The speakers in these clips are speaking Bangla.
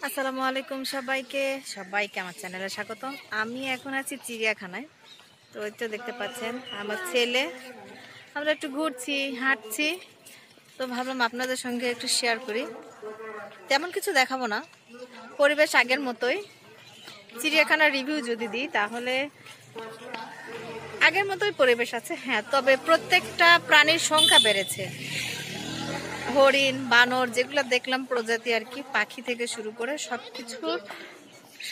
আসসালামু আলাইকুম সবাইকে আমার চ্যানেলে স্বাগতম। আমি এখন আছি চিড়িয়াখানায়। তো ওই তো দেখতে পাচ্ছেন আমার ছেলে, আমরা একটু ঘুরছি হাঁটছি। তো ভাবলাম আপনাদের সঙ্গে একটু শেয়ার করি। তেমন কিছু দেখাবো না, পরিবেশ আগের মতোই। চিড়িয়াখানার রিভিউ যদি দিই তাহলে আগের মতোই পরিবেশ আছে, হ্যাঁ, তবে প্রত্যেকটা প্রাণীর সংখ্যা বেড়েছে। হরিণ, বানর যেগুলো দেখলাম প্রজাতি আর কি, পাখি থেকে শুরু করে সবকিছুর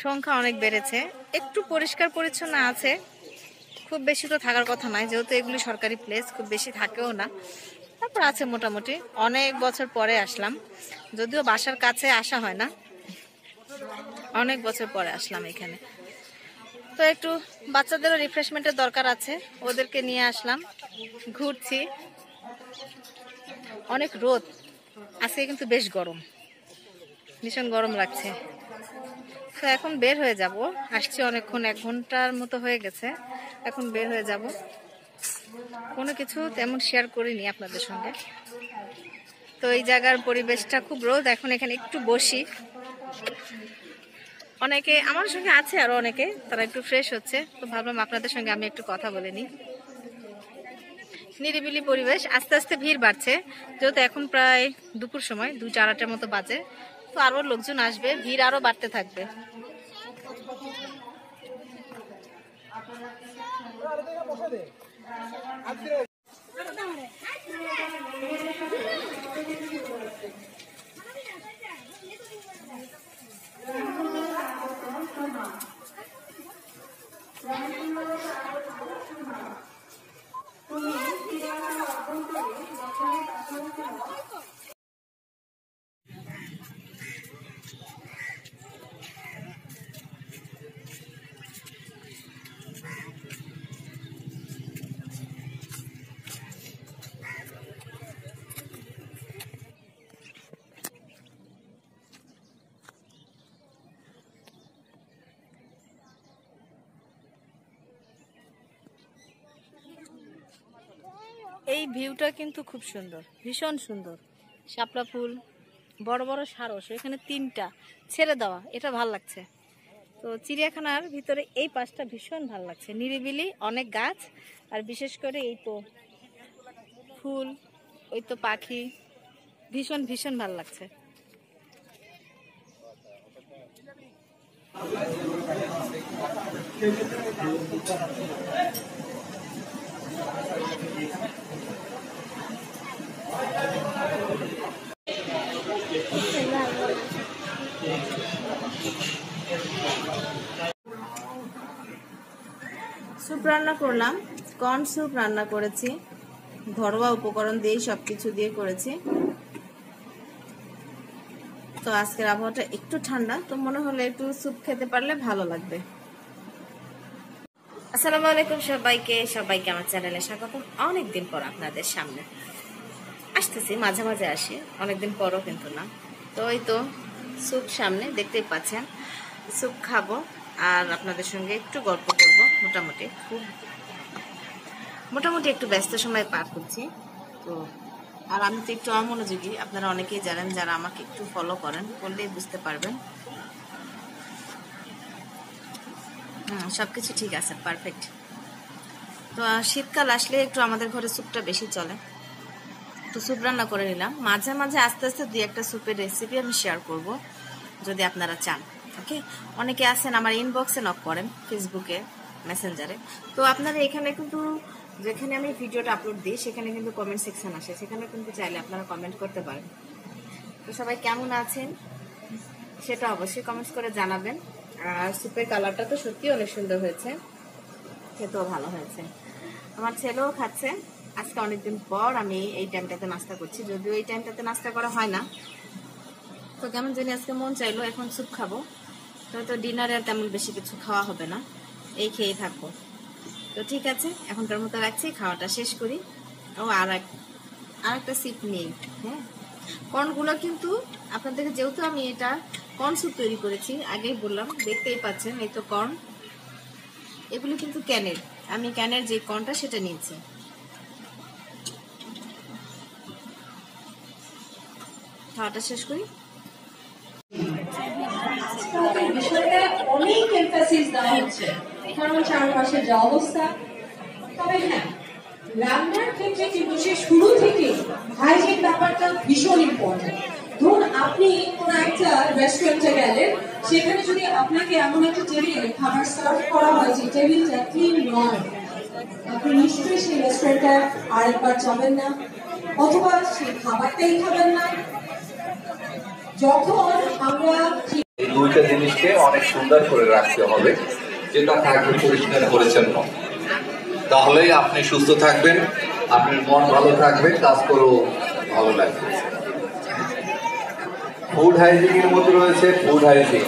সংখ্যা অনেক বেড়েছে। একটু পরিষ্কার পরিচ্ছন্ন আছে, খুব বেশি তো থাকার কথা নয়, যেহেতু এগুলি সরকারি প্লেস, খুব বেশি থাকেও না। তারপর আছে মোটামুটি। অনেক বছর পরে আসলাম, যদিও বাসার কাছে আসা হয় না, অনেক বছর পরে আসলাম এখানে। তো একটু বাচ্চাদেরও রিফ্রেশমেন্টের দরকার আছে, ওদেরকে নিয়ে আসলাম, ঘুরছি। অনেক রোদ আজকে, কিন্তু বেশ গরম, ভীষণ গরম লাগছে। তো এখন বের হয়ে যাব, আসছি অনেকক্ষণ, 1 ঘন্টার মতো হয়ে গেছে। এখন বের হয়ে যাব, কোনো কিছু তেমন শেয়ার করিনি আপনাদের সঙ্গে। তো এই জায়গার পরিবেশটা খুব রোদ, এখন এখানে একটু বসি। অনেকে আমার সঙ্গে আছে, আরো অনেকে, তারা একটু ফ্রেশ হচ্ছে। তো ভাবলাম আপনাদের সঙ্গে আমি একটু কথা বলে নিই। নিরিবিলি পরিবেশ, আস্তে আস্তে ভিড় বাড়ছে, যেহেতু এখন প্রায় দুপুর সময়, 2-4টার মতো বাজে। তো আরো লোকজন আসবে, ভিড় আরো বাড়তে থাকবে। এই ভিউটা কিন্তু খুব সুন্দর, ভীষণ সুন্দর। শাপলা ফুল, বড় বড় সারস, এখানে 3টা ছেড়ে দেওয়া, এটা ভাল লাগছে। তো চিড়িয়াখানার ভিতরে এই পাশটা ভীষণ ভাল লাগছে, নিরিবিলি, অনেক গাছ, আর বিশেষ করে এই তো ফুল, ওই তো পাখি, ভীষণ ভীষণ ভাল লাগছে। স্যুপ রান্না করলাম, কর্ন স্যুপ রান্না করেছি, ঘরোয়া উপকরণ দিয়েই সবকিছু দিয়ে করেছি। তো আজকের আবহাওয়াটা একটু ঠান্ডা, তো মনে হলো একটু স্যুপ খেতে পারলে ভালো লাগবে। আসসালামু আলাইকুম সবাইকে আমার চ্যানেলে স্বাগত। অনেকদিন পর আপনাদের সামনে আসতেছি, মাঝে মাঝে আসি, অনেকদিন পরও কিন্তু না। তো ওই তো স্যুপ সামনে দেখতেই পাচ্ছেন, স্যুপ খাবো আর আপনাদের সঙ্গে একটু গল্প করব। মোটামুটি একটু ব্যস্ত সময় পার করছি। তো আর আমি তো একটু অমনোযোগী, আপনারা অনেকেই জানেন, যারা আমাকে একটু ফলো করেন, করলেই বুঝতে পারবেন। সবকিছু ঠিক আছে, পারফেক্ট। তো শীতকাল আসলে একটু আমাদের ঘরে স্যুপটা বেশি চলে, তো স্যুপ রান্না করে নিলাম। মাঝে মাঝে আস্তে আস্তে 2-1টা স্যুপের রেসিপি আমি শেয়ার করব, যদি আপনারা চান। ওকে, অনেকে আছেন আমার ইনবক্সে নক করেন, ফেসবুকে, মেসেঞ্জারে। তো আপনারা এখানে কিন্তু, যেখানে আমি ভিডিওটা আপলোড দিই সেখানে কিন্তু কমেন্ট সেকশন আসে, সেখানে কিন্তু চাইলে আপনারা কমেন্ট করতে পারেন। তো সবাই কেমন আছেন সেটা অবশ্যই কমেন্টস করে জানাবেন। আর স্যুপের কালারটা তো সত্যি অনেক সুন্দর হয়েছে, খেতেও ভালো হয়েছে। আমার ছেলেও খাচ্ছে। আজকে অনেকদিন পর আমি এই টাইমটাতে নাস্তা করছি, যদিও এই টাইমটাতে নাস্তা করা হয় না। তো কেমন জানি আজকে মন চাইলো, এখন স্যুপ খাবো। তো ডিনারে আর তেমন বেশি কিছু খাওয়া হবে না, এই খেয়েই থাকবো। তো ঠিক আছে, এখনকার মতো রাখছি, খাওয়াটা শেষ করি। ও আর একটা সিপ নেই। হ্যাঁ, কর্নগুলো কিন্তু আপনাদেরকে, যেহেতু আমি এটা কর্ন স্যুপ তৈরি করেছি, আগেই বললাম, দেখতেই পাচ্ছেন, এই তো কর্ন। এগুলো কিন্তু ক্যানের, আমি ক্যানের যে কর্নটা সেটা নিয়েছি। খাওয়াটা শেষ করি। বিষয়টা অনেক এমফাসিস দেওয়া হচ্ছে, কারণ চারপাশের যে অবস্থা। তবে হ্যাঁ, রান্নার ক্ষেত্রে কিন্তু সে শুরু থেকে হাইজিন ব্যাপারটা ভীষণ ইম্পর্টেন্ট। ধরুন আপনি কোনো একটা রেস্টুরেন্টে গেলেন, সেখানে যদি আপনাকে এমন একটা টেবিলে খাবার সার্ভ করা হয় যে টেবিলটা ক্লিন নয়, আপনি নিশ্চয়ই সেই রেস্টুরেন্টে আরেকবার যাবেন না, অথবা সেই খাবারটাই খাবেন না। যখন আমরা এই দুইটা জিনিসকে অনেক সুন্দর করে রাখতে হবে, যেটা থাকবে পরিষ্কার পরিচ্ছন্ন, তাহলেই আপনি সুস্থ থাকবেন, আপনার মন ভালো থাকবে, কাজ করেও ভালো লাগবে। ফুড হাইজিনের মধ্যে রয়েছে ফুড হাইজিন।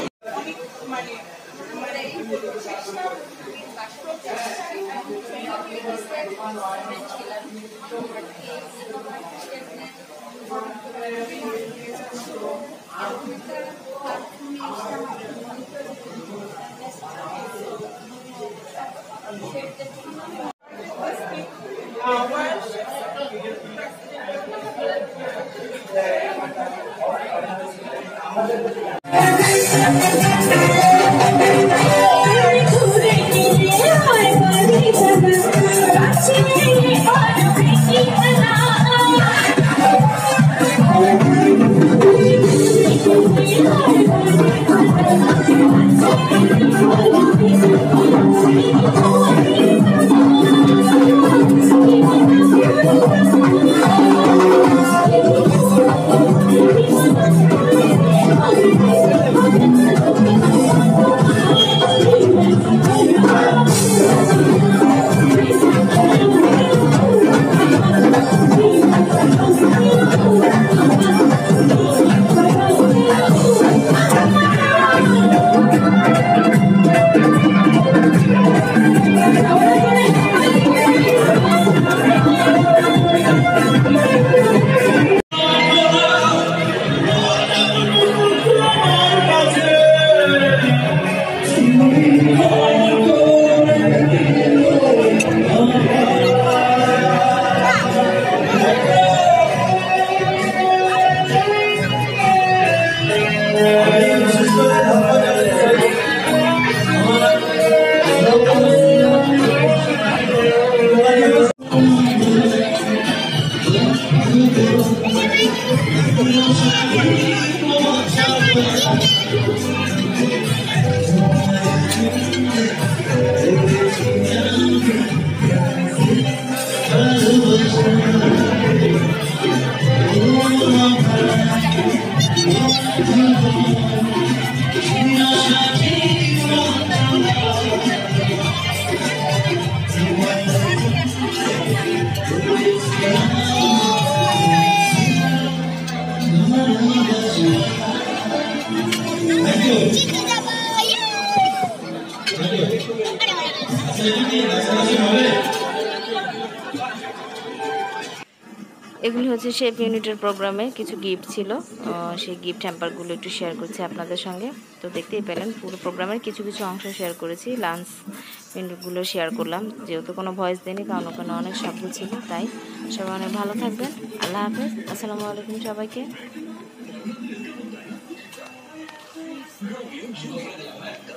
এগুলি হচ্ছে শেপ ইউনিটের প্রোগ্রামে কিছু গিফট ছিল, সেই গিফট হ্যাম্পারগুলো একটু শেয়ার করছি আপনাদের সঙ্গে। তো দেখতেই পেলেন পুরো প্রোগ্রামের কিছু কিছু অংশ শেয়ার করেছি, লাঞ্চ মেনুগুলো শেয়ার করলাম, যেহেতু কোনো ভয়েস দেয়নি কারণ ওখানে অনেক শব্দ ছিল। তাই সবাই অনেক ভালো থাকবেন, আল্লাহ হাফেজ, আসসালামু আলাইকুম সবাইকে।